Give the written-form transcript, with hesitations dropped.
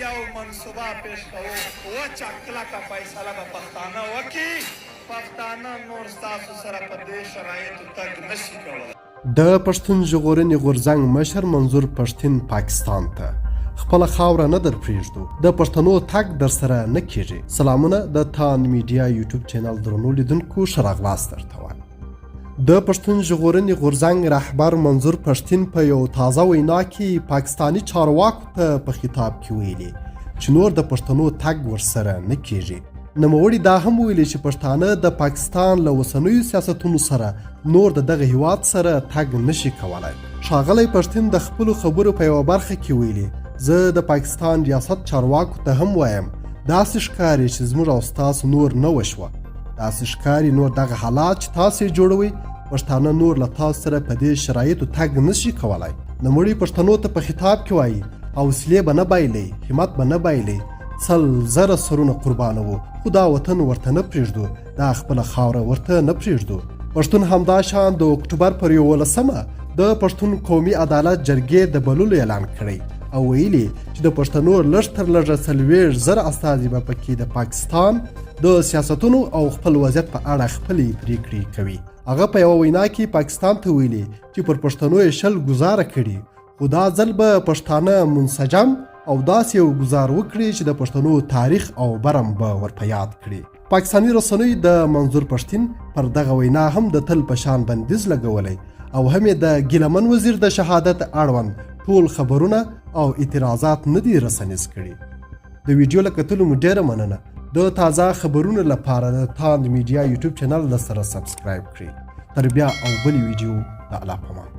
یو منصوبه پیش کوو وچه کلکه فیصله به پښتانه وکړي پښتانه نور ستاسو سره په دې شرایطو تګ نشي کولی. د پښتون ژغورنې غورځنګ مشر منظور پشتين پاکستان ته خپله خاوره نه در پرېږدو د پښتنو تګ در سره نه کیږي. سلامونه د تان میډیا یوټیوب چینل درنو لیدونکو ښه راغلاست درته وایم. د پښتون ژغورنې غورځنګ رهبر منظور پشتين په یو تازه وینا کې پاکستاني چارواکو ته په خطاب کې ویلي چې نور د پښتنو تګ ورسره نه کیږي. نوموړي دا هم ویلي چې پښتانه د پاکستان له اوسنیو سیاستونو سره نور د دغه هیواد سره تګ نشي کولی. ښاغلی پشتين د خپلو خبرو په یوه برخه کې ویلي زه د پاکستان ریاست چارواکو ته هم وایم داسې ښکاري چې زموږ او ستاسو نور نه وشوه. داسې ښکاري نور دغه حالات چې تاسې جوړوئ پښتانه نور له تاسو سره په دې شرایطو تګ نشي کولی. نوموړي پښتنو ته په خطاب کې وایي حوصلې به نه بایلئ، همت به نه بایلئ، سل زره سرونه قربانوو خو دا وطن ورته نه پرېږدو، دا خپله خاوره ورته نه پرېږدو. پښتون همداشان د اکتوبر پر 11 د پښتون قومي عدالت جرګې د بللو اعلان کړی او ویلي چې د پښتنو لږ تر لږه 40,000 استازي به پکې د پاکستان د سیاستونو او خپل وضعیت په اړه خپلې پریکړې کوي. هغه په یوه وینا کې پاکستان ته ویلي چې پر پښتنو یې 20 ګوزاره کړي خو دا ځل به پښتانه منسجم او داسې یو ګوزار وکړي چې د پښتنو تاریخ او برم به ورپه یاد کړي. پاکستاني رسنیو د منظور پشتين پر دغه وینا هم د تل په شان بندیز لګولی او هم یې د ګیلمن وزیر د شهادت اړوند ټول خبرونه او اعتراضات نه دي رسنیز کړي. د ویډیو له کتلو مو ډیره مننه. د تازه خبرونو لپاره د تاند میډیا یوټیوب چینل سره سبسکرایب کړئ. تر بیا او بلې ویډیو د الله په امان.